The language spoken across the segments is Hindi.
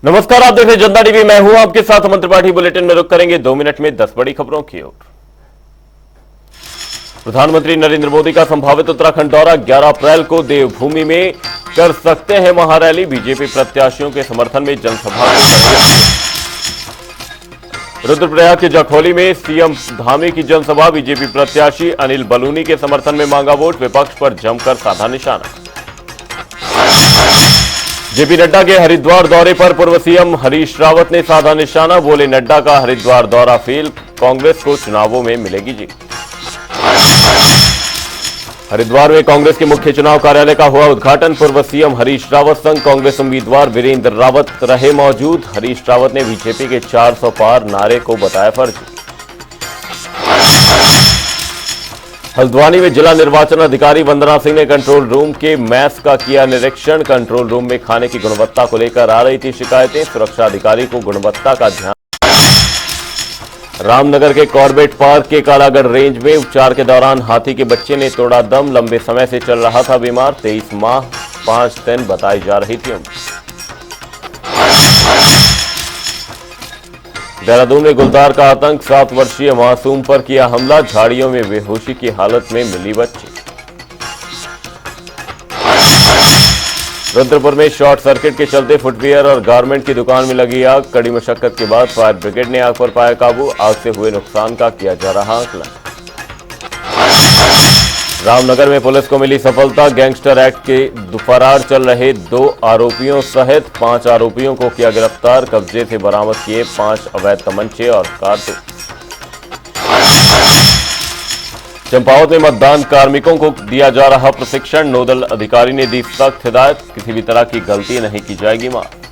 नमस्कार, आप देख रहे हैं जनता टीवी। मैं हूं आपके साथ मंत्र पाठी। बुलेटिन में रुक करेंगे 2 मिनट में 10 बड़ी खबरों की ओर। प्रधानमंत्री नरेंद्र मोदी का संभावित उत्तराखंड दौरा, 11 अप्रैल को देवभूमि में कर सकते हैं महारैली। बीजेपी प्रत्याशियों के समर्थन में जनसभा को करेंगे। रुद्रप्रयाग के जखौली में सीएम धामी की जनसभा, बीजेपी प्रत्याशी अनिल बलूनी के समर्थन में मांगा वोट। विपक्ष पर जमकर साधा निशाना। जेपी नड्डा के हरिद्वार दौरे पर पूर्व सीएम हरीश रावत ने साधा निशाना। बोले, नड्डा का हरिद्वार दौरा फेल, कांग्रेस को चुनावों में मिलेगी जीत। हरिद्वार में कांग्रेस के मुख्य चुनाव कार्यालय का हुआ उद्घाटन। पूर्व सीएम हरीश रावत संग कांग्रेस उम्मीदवार वीरेंद्र रावत रहे मौजूद। हरीश रावत ने बीजेपी के 400 पार नारे को बताया फर्जी। हल्द्वानी में जिला निर्वाचन अधिकारी वंदना सिंह ने कंट्रोल रूम के मैस का किया निरीक्षण। कंट्रोल रूम में खाने की गुणवत्ता को लेकर आ रही थी शिकायतें। सुरक्षा अधिकारी को गुणवत्ता का ध्यान। रामनगर के कॉर्बेट पार्क के कालागढ़ रेंज में उपचार के दौरान हाथी के बच्चे ने तोड़ा दम। लंबे समय से चल रहा था बीमार, 23 माह 5 दिन बताई जा रही थी उम्र। देहरादून में गुलदार का आतंक, 7 वर्षीय मासूम पर किया हमला। झाड़ियों में बेहोशी की हालत में मिली बच्ची। रुद्रपुर में शॉर्ट सर्किट के चलते फुटवियर और गारमेंट की दुकान में लगी आग। कड़ी मशक्कत के बाद फायर ब्रिगेड ने आग पर पाया काबू। आग से हुए नुकसान का किया जा रहा आकलन। रामनगर में पुलिस को मिली सफलता। गैंगस्टर एक्ट के फरार चल रहे 2 आरोपियों सहित 5 आरोपियों को किया गिरफ्तार। कब्जे से बरामद किए 5 अवैध तमंचे और कारतूस। चंपावत में मतदान कार्मिकों को दिया जा रहा प्रशिक्षण। नोडल अधिकारी ने दी सख्त हिदायत, किसी भी तरह की गलती नहीं की जाएगी माफ।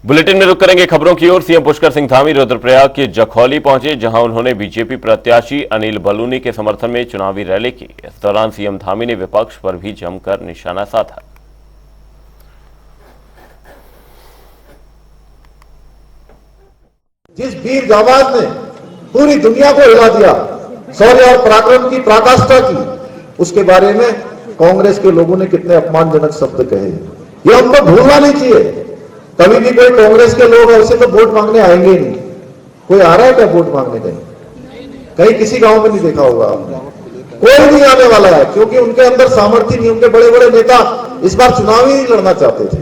बुलेटिन में रुक करेंगे खबरों की ओर। सीएम पुष्कर सिंह धामी रुद्रप्रयाग के जखौली पहुंचे, जहां उन्होंने बीजेपी प्रत्याशी अनिल बलूनी के समर्थन में चुनावी रैली की। इस दौरान सीएम धामी ने विपक्ष पर भी जमकर निशाना साधा। जिस वीर जाबाज ने पूरी दुनिया को हिला दिया, शौर्य और पराक्रम की पराकाष्ठा की, उसके बारे में कांग्रेस के लोगों ने कितने अपमानजनक शब्द कहे, ये हमको भूलना नहीं चाहिए। कभी भी कोई कांग्रेस के लोग ऐसे तो वोट मांगने आएंगे ही नहीं। कोई आ रहा है क्या वोट मांगने? कहीं किसी गांव में नहीं देखा होगा आपने। कोई नहीं आने वाला है, क्योंकि उनके अंदर सामर्थ्य नहीं। उनके बड़े बड़े नेता इस बार चुनाव ही नहीं लड़ना चाहते थे।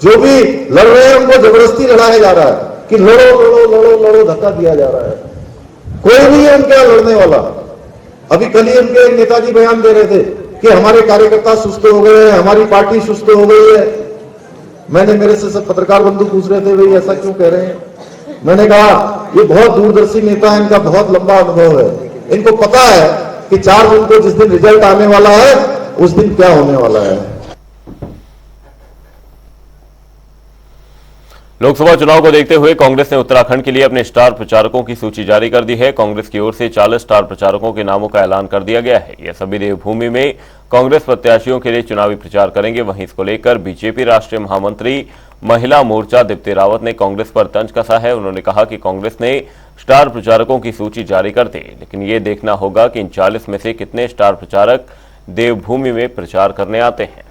जो भी लड़ रहे हैं उनको जबरदस्ती लड़ाया जा रहा है कि लड़ो लड़ो लड़ो लड़ो, धक्का दिया जा रहा है। कोई नहीं है उनके यहां लड़ने वाला। अभी कल ही उनके नेताजी बयान दे रहे थे कि हमारे कार्यकर्ता सुस्त हो गए हैं, हमारी पार्टी सुस्त हो गई है। मैंने, मेरे से सब पत्रकार बंधु पूछ रहे थे, भाई ऐसा क्यों कह रहे हैं? मैंने कहा, ये बहुत दूरदर्शी नेता है, इनका बहुत लंबा अनुभव है। इनको पता है कि 4 जून को जिस दिन रिजल्ट आने वाला है उस दिन क्या होने वाला है। लोकसभा चुनाव को देखते हुए कांग्रेस ने उत्तराखंड के लिए अपने स्टार प्रचारकों की सूची जारी कर दी है। कांग्रेस की ओर से 40 स्टार प्रचारकों के नामों का ऐलान कर दिया गया है। यह सभी देवभूमि में कांग्रेस प्रत्याशियों के लिए चुनावी प्रचार करेंगे। वहीं इसको लेकर बीजेपी राष्ट्रीय महामंत्री महिला मोर्चा दीप्ति रावत ने कांग्रेस पर तंज कसा है। उन्होंने कहा कि कांग्रेस ने स्टार प्रचारकों की सूची जारी कर दी, लेकिन ये देखना होगा कि इन 40 में से कितने स्टार प्रचारक देवभूमि में प्रचार करने आते हैं।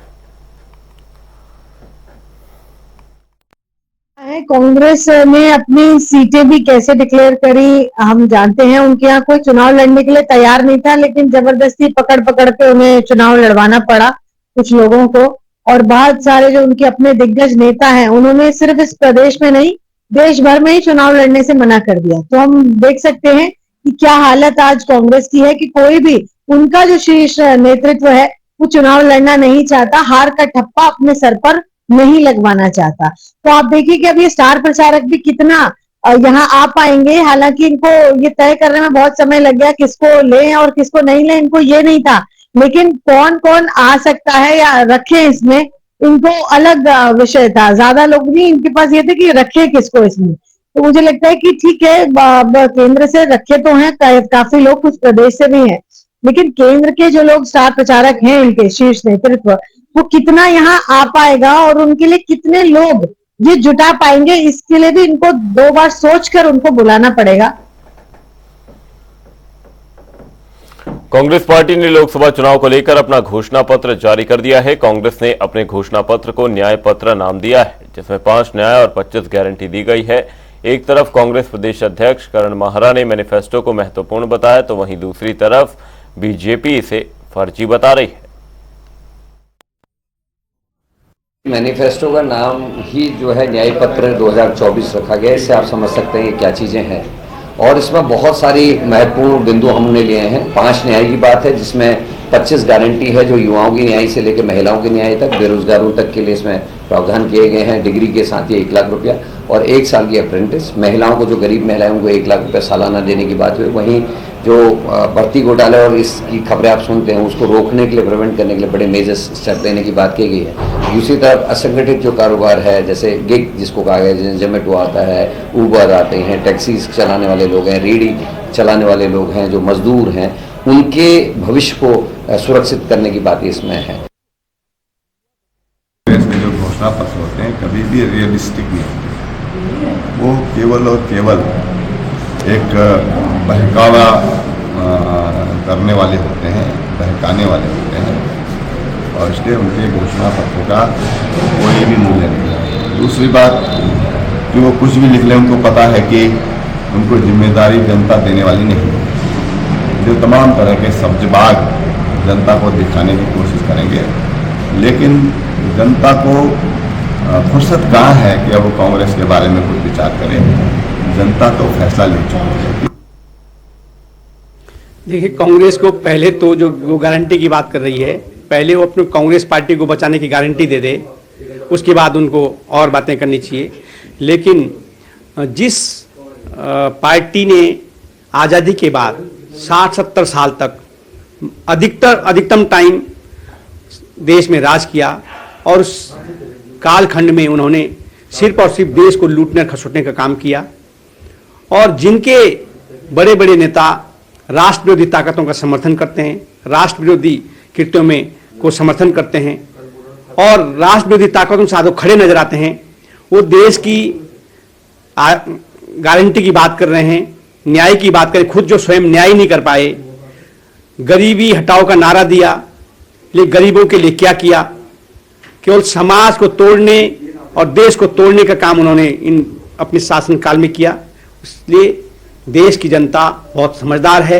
कांग्रेस ने अपनी सीटें भी कैसे डिक्लेयर करी हम जानते हैं। उनके यहाँ कोई चुनाव लड़ने के लिए तैयार नहीं था, लेकिन जबरदस्ती पकड़ पकड़ के उन्हें चुनाव लड़वाना पड़ा कुछ लोगों को। और बहुत सारे जो उनके अपने दिग्गज नेता हैं, उन्होंने सिर्फ इस प्रदेश में नहीं, देश भर में ही चुनाव लड़ने से मना कर दिया। तो हम देख सकते हैं कि क्या हालत आज कांग्रेस की है कि कोई भी उनका जो शीर्ष नेतृत्व है वो चुनाव लड़ना नहीं चाहता, हार का ठप्पा अपने सर पर नहीं लगवाना चाहता। तो आप देखिए कि अब ये स्टार प्रचारक भी कितना यहाँ आ पाएंगे। हालांकि इनको ये तय करने में बहुत समय लग गया, किसको लें और किसको नहीं लें, इनको ये नहीं था। लेकिन कौन कौन आ सकता है या रखे इसमें, इनको अलग विषय था। ज्यादा लोग नहीं, इनके पास ये थे कि रखे किसको इसमें। तो मुझे लगता है कि ठीक है, केंद्र से रखे तो हैं काफी लोग, कुछ प्रदेश से भी हैं, लेकिन केंद्र के जो लोग स्टार प्रचारक हैं, इनके शीर्ष नेतृत्व, वो कितना यहाँ आ पाएगा और उनके लिए कितने लोग ये जुटा पाएंगे, इसके लिए भी इनको 2 बार सोचकर उनको बुलाना पड़ेगा। कांग्रेस पार्टी ने लोकसभा चुनाव को लेकर अपना घोषणा पत्र जारी कर दिया है। कांग्रेस ने अपने घोषणा पत्र को न्याय पत्र नाम दिया है, जिसमें 5 न्याय और 25 गारंटी दी गई है। एक तरफ कांग्रेस प्रदेश अध्यक्ष करण माहरा ने मैनिफेस्टो को महत्वपूर्ण बताया, तो वहीं दूसरी तरफ बीजेपी इसे फर्जी बता रही है। मैनिफेस्टो का नाम ही जो है न्याय पत्र 2024 रखा गया है। इससे आप समझ सकते हैं ये क्या चीज़ें हैं, और इसमें बहुत सारी महत्वपूर्ण बिंदु हमने लिए हैं। 5 न्याय की बात है, जिसमें 25 गारंटी है जो युवाओं की न्याय से लेकर महिलाओं के न्याय तक, बेरोजगारों तक के लिए इसमें प्रावधान किए गए हैं। डिग्री के साथ ही 1 लाख रुपया और 1 साल की अप्रेंटिस। महिलाओं को, जो गरीब महिलाएं उनको 1 लाख रुपया सालाना देने की बात हुई। वहीं जो भर्ती घोटाले और इसकी खबरें आप सुनते हैं उसको रोकने के लिए, प्रिवेंट करने के लिए बड़े मेजर स्टेप लेने की बात की गई है। दूसरी तरफ असंगठित जो कारोबार है, जैसे गिग जिसको कहा गया है, जोमेटो आता है, ऊबर आते हैं, टैक्सी चलाने वाले लोग हैं, रेडी चलाने वाले लोग हैं, जो मजदूर हैं, उनके भविष्य को सुरक्षित करने की बात इसमें है। जो घोषणा पत्र होते हैं कभी भी रियलिस्टिक नहीं होते, वो केवल और केवल एक बहकावा करने वाले होते हैं, बहकाने वाले होते हैं, और इसलिए उनके घोषणा पत्र का कोई भी मूल्य नहीं है। दूसरी बात कि वो कुछ भी लिख लें, उनको पता है कि उनको जिम्मेदारी जनता देने वाली नहीं है। जो तमाम तरह के सब्जबाग जनता को दिखाने की कोशिश करेंगे, लेकिन जनता को फुर्सत कहाँ है कि अब वो कांग्रेस के बारे में कुछ विचार करें। जनता तो फैसला ले चुकी है। देखिए, कांग्रेस को पहले तो जो वो गारंटी की बात कर रही है, पहले वो अपने कांग्रेस पार्टी को बचाने की गारंटी दे दे, उसके बाद उनको और बातें करनी चाहिए। लेकिन जिस पार्टी ने आज़ादी के बाद 60-70 साल तक अधिकतम टाइम देश में राज किया, और उस कालखंड में उन्होंने सिर्फ और सिर्फ देश को लूटने खसोटने का काम किया, और जिनके बड़े बड़े नेता राष्ट्र विरोधी ताकतों का समर्थन करते हैं, राष्ट्र विरोधी कृत्यों में को समर्थन करते हैं, और राष्ट्र विरोधी ताकतों के साथ खड़े नजर आते हैं, वो देश की गारंटी की बात कर रहे हैं, न्याय की बात करें, खुद जो स्वयं न्याय नहीं कर पाए, गरीबी हटाओ का नारा दिया, लेकिन गरीबों के लिए क्या किया? केवल समाज को तोड़ने और देश को तोड़ने का काम उन्होंने इन अपने शासनकाल में किया। इसलिए देश की जनता बहुत समझदार है,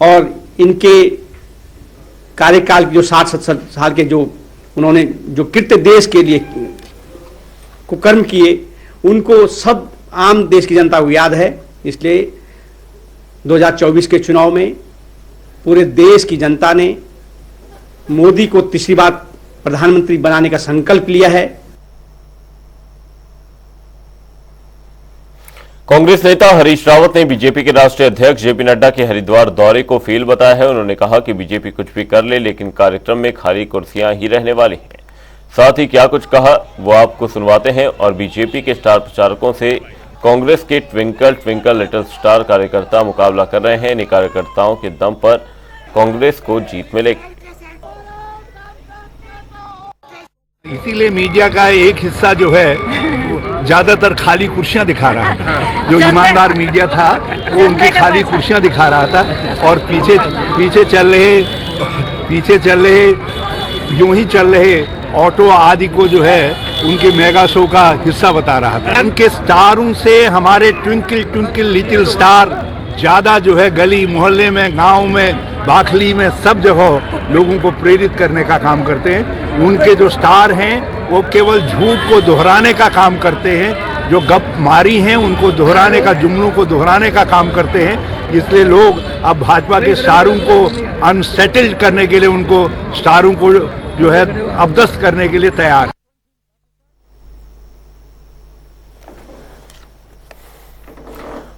और इनके कार्यकाल की जो 60-70 साल के जो उन्होंने जो कृत्य देश के लिए को कर्म किए, उनको सब आम देश की जनता को याद है। इसलिए 2024 के चुनाव में पूरे देश की जनता ने मोदी को तीसरी बार प्रधानमंत्री बनाने का संकल्प लिया है। कांग्रेस नेता हरीश रावत ने बीजेपी के राष्ट्रीय अध्यक्ष जेपी नड्डा के हरिद्वार दौरे को फेल बताया है। उन्होंने कहा कि बीजेपी कुछ भी कर ले, लेकिन कार्यक्रम में खाली कुर्सियां ही रहने वाली हैं। साथ ही क्या कुछ कहा वो आपको सुनवाते हैं, और बीजेपी के स्टार प्रचारकों से कांग्रेस के ट्विंकल ट्विंकल लिटिल स्टार कार्यकर्ता मुकाबला कर रहे हैं। इन कार्यकर्ताओं के दम पर कांग्रेस को जीत मिलेगी। इसीलिए मीडिया का एक हिस्सा जो है ज्यादातर खाली कुर्सियां दिखा रहा है। जो ईमानदार मीडिया था वो उनकी खाली कुर्सियां दिखा रहा था, और पीछे चल रहे यूं ही चल रहे ऑटो आदि को जो है उनके मेगा शो का हिस्सा बता रहा था। उनके स्टारों से हमारे ट्विंकल ट्विंकल लिटिल स्टार ज्यादा जो है गली मोहल्ले में, गांव में, बाखली में, सब जगह लोगों को प्रेरित करने का काम करते हैं। उनके जो स्टार हैं वो केवल झूठ को दोहराने का काम करते हैं, जो गप मारी हैं उनको दोहराने का, जुमलों को दोहराने का काम करते हैं। इसलिए लोग अब भाजपा के स्टारों को अनसेटल्ड करने के लिए, उनको स्टारों को जो है अपदस्त करने के लिए तैयार।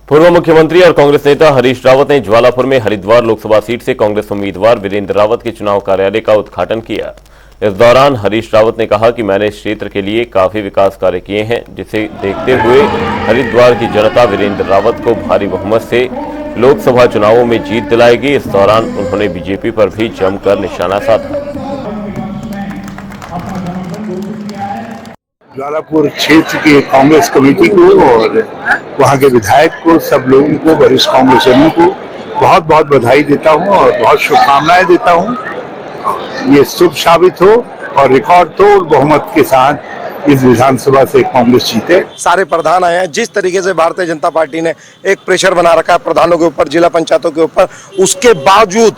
पूर्व मुख्यमंत्री और कांग्रेस नेता हरीश रावत ने ज्वालापुर में हरिद्वार लोकसभा सीट से कांग्रेस उम्मीदवार वीरेंद्र रावत के चुनाव कार्यालय का उद्घाटन किया। इस दौरान हरीश रावत ने कहा कि मैंने इस क्षेत्र के लिए काफी विकास कार्य किए हैं, जिसे देखते हुए हरिद्वार की जनता वीरेंद्र रावत को भारी बहुमत से लोकसभा चुनावों में जीत दिलाएगी। इस दौरान उन्होंने बीजेपी पर भी जमकर निशाना साधा। ज्वालापुर क्षेत्र की कांग्रेस कमेटी को और वहां के विधायक को, सब लोगों को, वरिष्ठ कांग्रेसियों को बहुत बहुत बधाई देता हूं और बहुत शुभकामनाएं देता हूं। ये शुभ साबित हो और रिकॉर्ड तोड़ बहुमत के साथ इस विधानसभा से कांग्रेस जीते। सारे प्रधान आए हैं। जिस तरीके से भारतीय जनता पार्टी ने एक प्रेशर बना रखा है प्रधानों के ऊपर, जिला पंचायतों के ऊपर, उसके बावजूद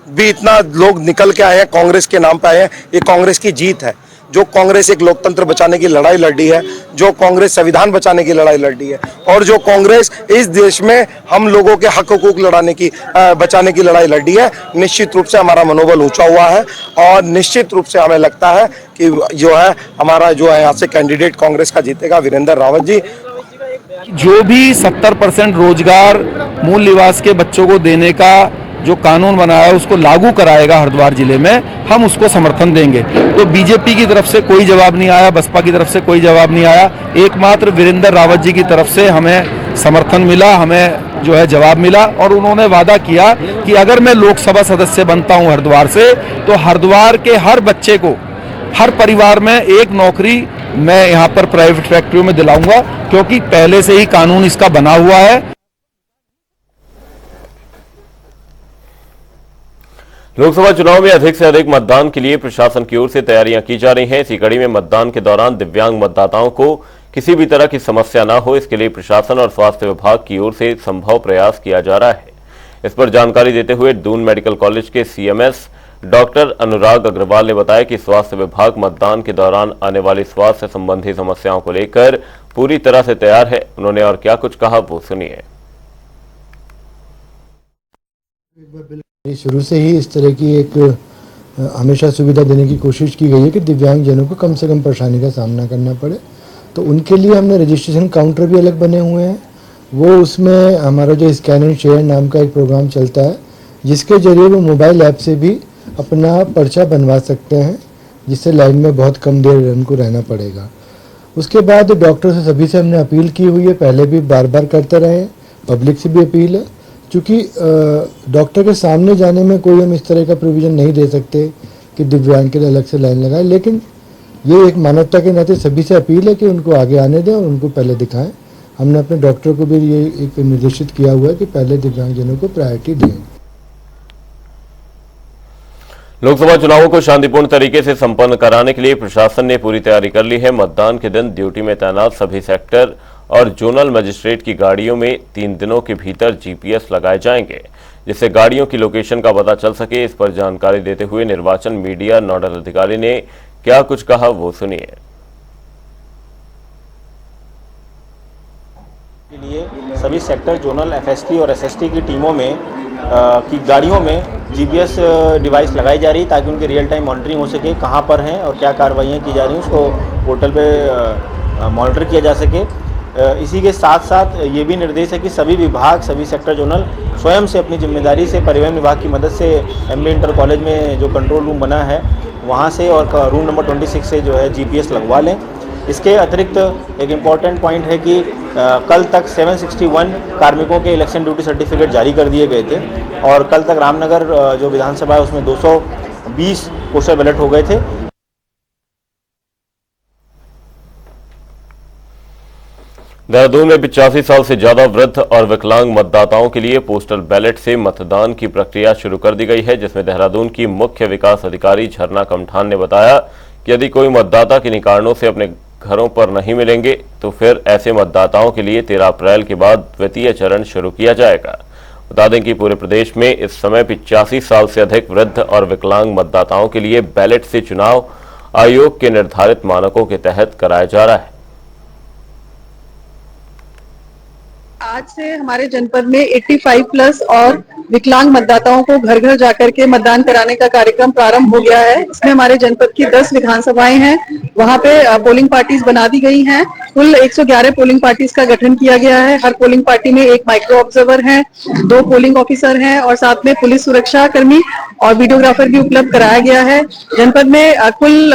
भी इतना लोग निकल के आए हैं, कांग्रेस के नाम पे आए हैं। ये कांग्रेस की जीत है। जो कांग्रेस एक लोकतंत्र बचाने की लड़ाई लड़ रही है, जो कांग्रेस संविधान बचाने की लड़ाई लड़ रही है, और जो कांग्रेस इस देश में हम लोगों के हक हुकूक बचाने की लड़ाई लड़ रही है, निश्चित रूप से हमारा मनोबल ऊंचा हुआ है। और निश्चित रूप से हमें लगता है कि जो है हमारा जो है यहाँ से कैंडिडेट कांग्रेस का जीतेगा, वीरेंद्र रावत जी। जो भी 70% रोजगार मूल निवास के बच्चों को देने का जो कानून बनाया है उसको लागू कराएगा हरिद्वार जिले में, हम उसको समर्थन देंगे। तो बीजेपी की तरफ से कोई जवाब नहीं आया, बसपा की तरफ से कोई जवाब नहीं आया, एकमात्र वीरेंद्र रावत जी की तरफ से हमें समर्थन मिला, हमें जो है जवाब मिला। और उन्होंने वादा किया कि अगर मैं लोकसभा सदस्य बनता हूं हरिद्वार से, तो हरिद्वार के हर बच्चे को, हर परिवार में एक नौकरी मैं यहाँ पर प्राइवेट फैक्ट्रियों में दिलाऊंगा, क्योंकि पहले से ही कानून इसका बना हुआ है। लोकसभा चुनाव में अधिक से अधिक मतदान के लिए प्रशासन की ओर से तैयारियां की जा रही हैं। इसी कड़ी में मतदान के दौरान दिव्यांग मतदाताओं को किसी भी तरह की समस्या न हो, इसके लिए प्रशासन और स्वास्थ्य विभाग की ओर से संभव प्रयास किया जा रहा है। इस पर जानकारी देते हुए दून मेडिकल कॉलेज के सीएमएस डॉक्टर अनुराग अग्रवाल ने बताया कि स्वास्थ्य विभाग मतदान के दौरान आने वाली स्वास्थ्य संबंधी समस्याओं को लेकर पूरी तरह से तैयार है। उन्होंने और क्या कुछ कहा वो सुनिए। शुरू से ही इस तरह की एक हमेशा सुविधा देने की कोशिश की गई है कि दिव्यांगजनों को कम से कम परेशानी का सामना करना पड़े। तो उनके लिए हमने रजिस्ट्रेशन काउंटर भी अलग बने हुए हैं। वो उसमें हमारा जो स्कैन एंड शेयर नाम का एक प्रोग्राम चलता है, जिसके जरिए वो मोबाइल ऐप से भी अपना पर्चा बनवा सकते हैं, जिससे लाइन में बहुत कम देर उनको रहना पड़ेगा। उसके बाद डॉक्टर से सभी से हमने अपील की हुई है, पहले भी बार बार करते रहे, पब्लिक से भी अपील है। चूँकि डॉक्टर के सामने जाने में कोई हम इस तरह का प्रोविज़न नहीं दे सकते कि दिव्यांग के लिए अलग से लाइन लगाए, लेकिन ये एक मानवता के नाते सभी से अपील है कि उनको आगे आने दें और उनको पहले दिखाएं। हमने अपने डॉक्टर को भी ये एक निर्देशित किया हुआ है कि पहले दिव्यांगजनों को प्रायोरिटी दें। लोकसभा चुनावों को शांतिपूर्ण तरीके से संपन्न कराने के लिए प्रशासन ने पूरी तैयारी कर ली है। मतदान के दिन ड्यूटी में तैनात सभी सेक्टर और जोनल मजिस्ट्रेट की गाड़ियों में 3 दिनों के भीतर जीपीएस लगाए जाएंगे, जिससे गाड़ियों की लोकेशन का पता चल सके। इस पर जानकारी देते हुए निर्वाचन मीडिया नोडल अधिकारी ने क्या कुछ कहा वो सुनिए। के लिए सभी सेक्टर, जोनल, एफएसटी और एसएसटी की टीमों में की गाड़ियों में जीपीएस डिवाइस लगाई जा रही है, ताकि उनकी रियल टाइम मॉनिटरिंग हो सके, कहां पर हैं और क्या कार्रवाइयां की जा रही हैं उसको पोर्टल पे मॉनिटर किया जा सके। इसी के साथ साथ ये भी निर्देश है कि सभी विभाग, सभी सेक्टर जोनल स्वयं से अपनी जिम्मेदारी से परिवहन विभाग की मदद से एमबी इंटर कॉलेज में जो कंट्रोल रूम बना है वहाँ से और रूम नंबर 26 से जो है जीपीएस लगवा लें। इसके अतिरिक्त एक इम्पॉर्टेंट पॉइंट है कि कल तक 761 कार्मिकों के इलेक्शन ड्यूटी सर्टिफिकेट जारी कर दिए गए थे और कल तक रामनगर जो विधानसभा है उसमें 220 पोस्टल बैलेट हो गए थे। देहरादून में 85 साल से ज्यादा वृद्ध और विकलांग मतदाताओं के लिए पोस्टल बैलेट से मतदान की प्रक्रिया शुरू कर दी गई है, जिसमें देहरादून की मुख्य विकास अधिकारी झरना कमठान ने बताया कि यदि कोई मतदाता किन्हीं कारणों से अपने घरों पर नहीं मिलेंगे तो फिर ऐसे मतदाताओं के लिए 13 अप्रैल के बाद द्वितीय चरण शुरू किया जाएगा। बता दें कि पूरे प्रदेश में इस समय 85 साल से अधिक वृद्ध और विकलांग मतदाताओं के लिए बैलेट से चुनाव आयोग के निर्धारित मानकों के तहत कराया जा रहा है। आज से हमारे जनपद में 85 प्लस और विकलांग मतदाताओं को घर घर जाकर के मतदान कराने का कार्यक्रम प्रारंभ हो गया है। इसमें हमारे जनपद की 10 विधानसभाएं हैं, वहां पे पोलिंग पार्टीज बना दी गई हैं। कुल 111 पोलिंग पार्टीज का गठन किया गया है। हर पोलिंग पार्टी में एक माइक्रो ऑब्जर्वर है, 2 पोलिंग ऑफिसर हैं और साथ में पुलिस सुरक्षा कर्मी और वीडियोग्राफर भी उपलब्ध कराया गया है। जनपद में कुल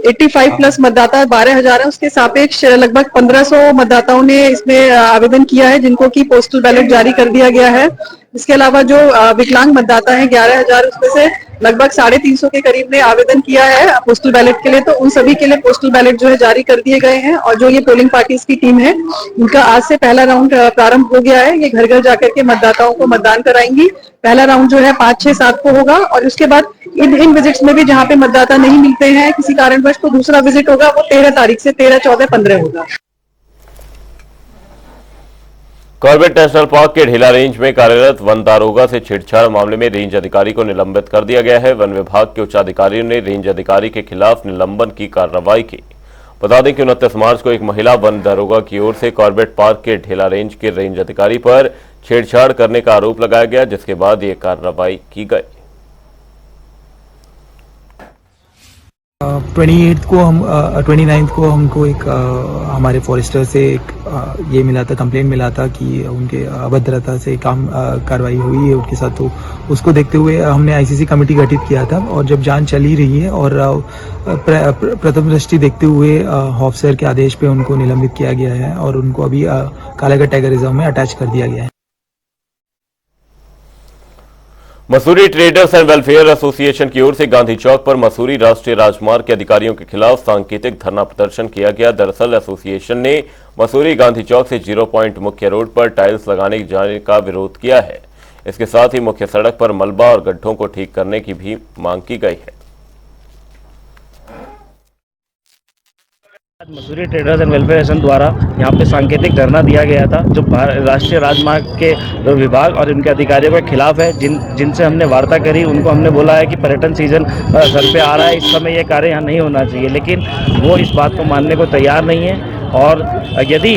85 प्लस मतदाता 12,000 है, उसके सापेक्ष लगभग 1500 मतदाताओं ने इसमें आवेदन किया है, जिनको की पोस्टल बैलेट जारी कर दिया गया है। इसके अलावा जो विकलांग मतदाता हैं 11,000, उसमें से लगभग 350 के करीब ने आवेदन किया है पोस्टल बैलेट के लिए, तो उन सभी के लिए पोस्टल बैलेट जो है जारी कर दिए गए हैं। और जो ये पोलिंग पार्टीज की टीम है, उनका आज से पहला राउंड प्रारंभ हो गया है। ये घर घर जाकर के मतदाताओं को मतदान कराएंगी। पहला राउंड जो है 5, 6, 7 को होगा और उसके बाद इन विजिट्स में भी जहां पे मतदाता नहीं मिलते हैं किसी कारणवश, तो दूसरा विजिट होगा वो 13 तारीख से 13, 14, 15 होगा। कॉर्बेट नेशनल पार्क के ढीला रेंज में कार्यरत वन दारोगा से छेड़छाड़ मामले में रेंज अधिकारी को निलंबित कर दिया गया है। वन विभाग के उच्च अधिकारियों ने रेंज अधिकारी के खिलाफ निलंबन की कार्रवाई की। बता दें कि 29 मार्च को एक महिला वन दारोगा की ओर से कॉर्बेट पार्क के ढीला रेंज के रेंज अधिकारी पर छेड़छाड़ करने का आरोप लगाया गया, जिसके बाद ये कार्रवाई की गई। 29 को हमको एक हमारे फॉरेस्टर से एक ये मिला था, कंप्लेंट मिला था कि उनके अभद्रता से काम कार्रवाई हुई है उनके साथ। तो उसको देखते हुए हमने आईसीसी कमेटी गठित किया था और जब जांच चल ही रही है और प्रथम दृष्टि देखते हुए ऑफिसर के आदेश पे उनको निलंबित किया गया है और उनको अभी कालागढ़ टाइगर रिजर्व में अटैच कर दिया गया है। Mussoorie traders and welfare association की ओर से गांधी चौक पर मसूरी राष्ट्रीय राजमार्ग के अधिकारियों के खिलाफ सांकेतिक धरना प्रदर्शन किया गया। दरअसल एसोसिएशन ने मसूरी गांधी चौक से 0 पॉइंट मुख्य रोड पर टाइल्स लगाने जाने का विरोध किया है। इसके साथ ही मुख्य सड़क पर मलबा और गड्ढों को ठीक करने की भी मांग की गई है। Mussoorie traders and welfare association द्वारा यहाँ पे सांकेतिक धरना दिया गया था, जो राष्ट्रीय राजमार्ग के विभाग और इनके अधिकारियों के खिलाफ है। जिनसे हमने वार्ता करी, उनको हमने बोला है कि पर्यटन सीजन सर पे आ रहा है, इस समय ये कार्य यहाँ नहीं होना चाहिए, लेकिन वो इस बात को मानने को तैयार नहीं है। और यदि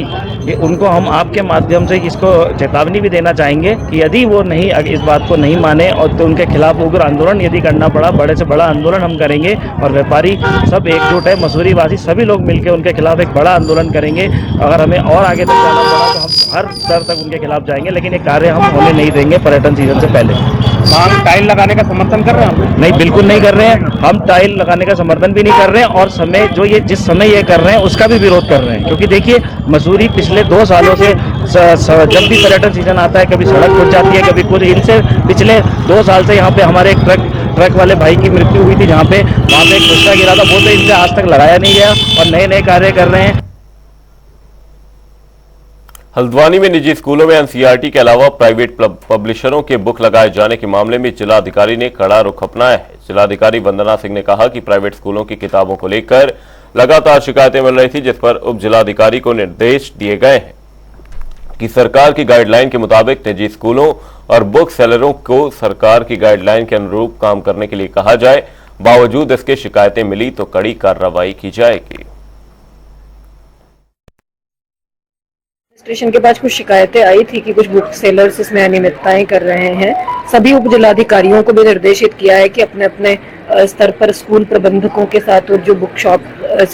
उनको हम आपके माध्यम से इसको चेतावनी भी देना चाहेंगे कि यदि वो नहीं इस बात को नहीं माने और तो उनके खिलाफ उग्र आंदोलन यदि करना पड़ा, बड़े से बड़ा आंदोलन हम करेंगे। और व्यापारी सब एकजुट है, मसूरी वासी सभी लोग मिलकर उनके खिलाफ एक बड़ा आंदोलन करेंगे। अगर हमें और आगे तक जाना पड़ा तो हम हर स्तर तक उनके खिलाफ जाएंगे, लेकिन ये कार्य हम होने नहीं देंगे पर्यटन सीजन से पहले। टाइल लगाने का समर्थन कर रहे हैं? नहीं, बिल्कुल नहीं कर रहे हैं। हम टाइल लगाने का समर्थन भी नहीं कर रहे हैं और समय जो ये जिस समय ये कर रहे हैं उसका भी विरोध कर रहे हैं, क्योंकि देखिए मसूरी पिछले 2 सालों से जब भी पर्यटन सीजन आता है कभी सड़क टूट जाती है, कभी कुछ। इनसे पिछले 2 साल से यहाँ पे हमारे एक ट्रक वाले भाई की मृत्यु हुई थी, जहाँ पे वहाँ पे एक कुत्ता गिरा था, वो तो इनसे आज तक लगाया नहीं गया और नए नए कार्य कर रहे हैं। हल्द्वानी में निजी स्कूलों में एनसीईआरटी के अलावा प्राइवेट पब्लिशरों के बुक लगाए जाने के मामले में जिलाधिकारी ने कड़ा रुख अपनाया है। जिलाधिकारी वंदना सिंह ने कहा कि प्राइवेट स्कूलों की किताबों को लेकर लगातार शिकायतें मिल रही थी, जिस पर उप जिलाधिकारी को निर्देश दिए गए हैं कि सरकार की गाइडलाइन के मुताबिक निजी स्कूलों और बुक सेलरों को सरकार की गाइडलाइन के अनुरूप काम करने के लिए कहा जाए। बावजूद इसके शिकायतें मिली तो कड़ी कार्रवाई की जाएगी। स्टेशन के पास कुछ शिकायतें आई थी कि कुछ बुक सेलर्स इसमें अनियमितताएं कर रहे हैं। सभी उप जिलाधिकारियों को भी निर्देशित किया है कि अपने अपने स्तर पर स्कूल प्रबंधकों के साथ और जो बुक शॉप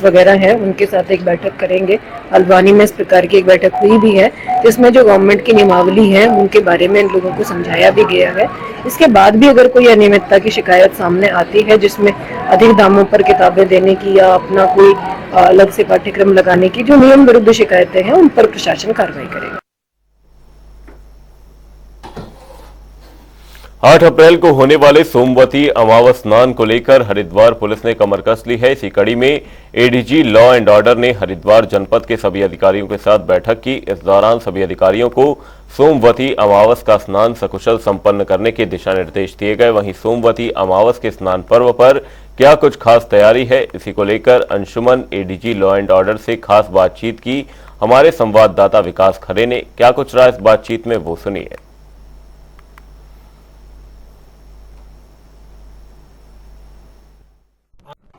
वगैरह हैं उनके साथ एक बैठक करेंगे। हल्द्वानी में इस प्रकार की एक बैठक हुई भी है, जिसमें जो गवर्नमेंट की नियमावली है उनके बारे में इन लोगों को समझाया भी गया है। इसके बाद भी अगर कोई अनियमितता की शिकायत सामने आती है, जिसमें अधिक दामों पर किताबें देने की या अपना कोई अलग से पाठ्यक्रम लगाने की जो नियम विरुद्ध शिकायतें हैं, उन पर प्रशासन कार्रवाई करेगा। 8 अप्रैल को होने वाले सोमवती अमावस स्नान को लेकर हरिद्वार पुलिस ने कमर कस ली है। इसी कड़ी में एडीजी लॉ एंड ऑर्डर ने हरिद्वार जनपद के सभी अधिकारियों के साथ बैठक की। इस दौरान सभी अधिकारियों को सोमवती अमावस का स्नान सकुशल संपन्न करने के दिशा निर्देश दिए गए। वहीं सोमवती अमावस के स्नान पर्व पर क्या कुछ खास तैयारी है, इसी को लेकर Anshuman ADG law and order से खास बातचीत की। हमारे संवाददाता विकास खरे ने क्या कुछ रहा इस बातचीत में, वो सुनिए।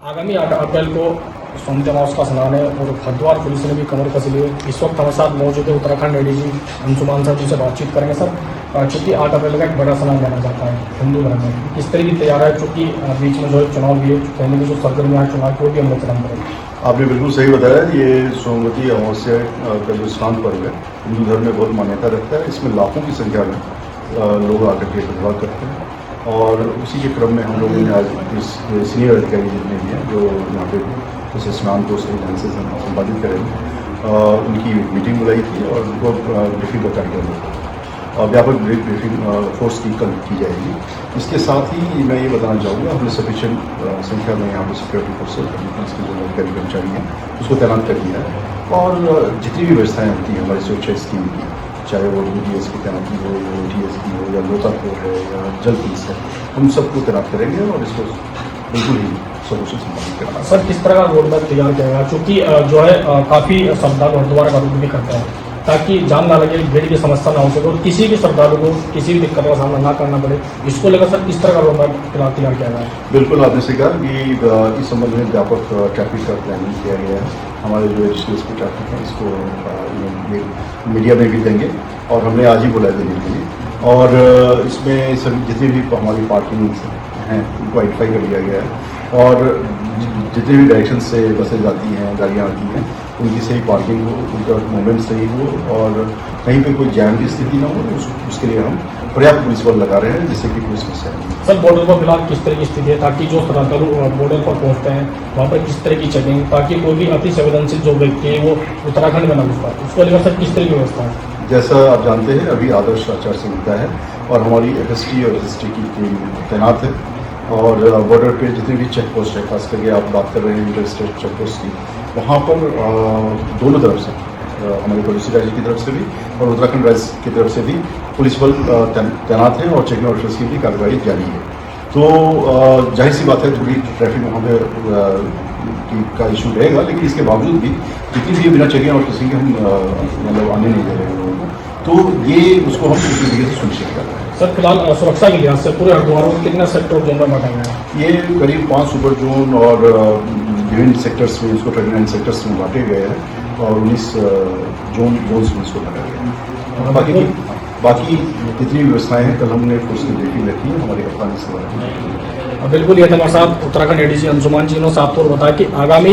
आगामी 8 अप्रैल को सोमवती अमावस का स्नान है और हरिद्वार पुलिस ने भी कमर कस ली है। इस वक्त हमारे साथ मौजूद है उत्तराखंड एडीजी अंशुमान सर, जिनसे बातचीत करेंगे। सर, चूंकि 8 अप्रैल का एक बड़ा स्नान माना जाता है हिंदू धर्म में, किस तरह की तैयार है, चूंकि बीच में जो चुनाव भी है, कहने की जो सरगर्मियाँ चुनाव को भी हम लोग चलन करेंगे। आपने बिल्कुल सही बताया। ये सोमवती अमावस्या का जो स्नान पर्व है हिंदू धर्म में बहुत मान्यता रखता है। इसमें लाखों की संख्या में लोग आकर के प्रतिभा करते हैं और उसी के क्रम में हम लोगों ने आज इस सीनियर अधिकारी जितने भी हैं जो यहाँ पे उस स्नान को सही ढंग से संपादित करेंगे, उनकी मीटिंग बुलाई थी और उनको ब्रीफिंग का कार्यक्रम व्यापक ब्रीफिंग फोर्स की कल की जाएगी। इसके साथ ही मैं ये बताना चाहूँगा, हमने सफिशिएंट संख्या में यहाँ पर सिक्योरिटी फोर्सेज के जो अधिकारी कर्मचारी हैं उसको तैनात कर दिया है, और जितनी भी व्यवस्थाएँ होती हैं हमारी सुरक्षा स्कीम की, चाहे वो DDS की तैनाती हो या OTS की हो या लोतापुर है या जल पुलिस है, हम सबको तैनात करेंगे और इसको बिल्कुल ही सॉल्यूशन संभालित करेंगे। सर किस तरह का रोड मैप तैयार किया गया, चूँकि जो है काफ़ी श्रद्धालु हरिद्वार का रूट भी करते हैं, ताकि जाम ना लगे, भीड़ की समस्या ना हो सके और किसी भी श्रद्धालु को किसी भी दिक्कत का सामना ना करना पड़े, इसको लेकर सर किस तरह का रोड मैप तैयार किया गया है? बिल्कुल आपने सही कहा कि इस संबंध में व्यापक ट्रैफिक का प्लानिंग किया गया है। हमारे जो एडिशनल ट्रैफिक है इसको मीडिया में भी देंगे और हमने आज ही बुलाया देने के लिए, और इसमें सभी जितनी भी हमारी पार्किंग हैं उनको आइडेंटिफाई कर लिया गया है, और जितने भी डायरेक्शन से बसें जाती हैं, गाड़ियाँ आती हैं, उनकी सही पार्किंग हो, उनका मूवमेंट सही हो और कहीं पे कोई जैम की स्थिति ना हो, उसके लिए हम पर्याप्त पुलिस बल लगा रहे हैं जिससे कि कोई समस्या नहीं। सर बॉर्डर पर फिलहाल किस तरह की स्थिति है, ताकि जो श्रद्धालु बॉर्डर पर पहुंचते हैं वहाँ पर किस तरह की चेकिंग, ताकि कोई भी अति संवेदनशील जो व्यक्ति है वो उत्तराखंड में ना घुस पाए, उसको लेकर सर किस तरह की व्यवस्था है? जैसा आप जानते हैं अभी आदर्श आचार संहिता है और हमारी FST और SST की टीम तैनात है, और बॉर्डर पे जितने भी चेक पोस्ट है, खास करके आप बात कर रहे हैं इंटर स्टेट चेक पोस्ट की, वहाँ पर दोनों तरफ से हमारे पड़ोसी राज्य की तरफ से भी और उत्तराखंड राज्य की तरफ से भी पुलिस बल तैनात है और चेकिंग ऑफिसर्स की भी कार्रवाई जारी है। तो जाहिर सी बात है थोड़ी ट्रैफिक वहाँ पे का इशू रहेगा, लेकिन इसके बावजूद भी जितनी भी बिना चेकिंग ऑफिसर्स के हम मतलब आने नहीं दे रहे हैं लोगों को, तो ये उसको हम उसी तरीके से सुनिश्चित कर रहे हैं। सर फिलहाल सुरक्षा के लिहाज से पूरे हरिद्वार में कितना सेक्टर जोन में बांटा गया है? ये करीब 5 सुपर जोन और विभिन्न सेक्टर्स में इसको 39 सेक्टर्स में बांटे गए हैं और 19 जोन्स में इसको बांटा गया है। बाकी जितनी व्यवस्थाएं हैं कल हमने फोर्स की ब्रीफिंग रखी है हमारे कप्तान से। बिल्कुल ये था हमारे साथ उत्तराखंड ADG अंशुमान जी ने साफ तौर बताया कि आगामी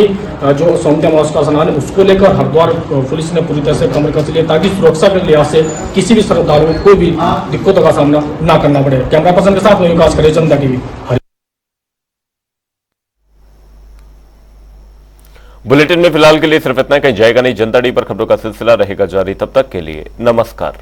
जो सोमवती अमावस का स्नान है उसको लेकर हरिद्वार पुलिस ने पूरी तरह से कमर कस लिया, ताकि सुरक्षा के लिहाज से किसी भी श्रद्धालु को कोई भी दिक्कतों का सामना ना करना पड़े। कैमरा पर्सन के साथ विकास करे, जनता टीवी। बुलेटिन में फिलहाल के लिए सिर्फ इतना, कहीं जाएगा नहीं। जनता टीवी पर खबरों का सिलसिला रहेगा जारी, तब तक के लिए नमस्कार।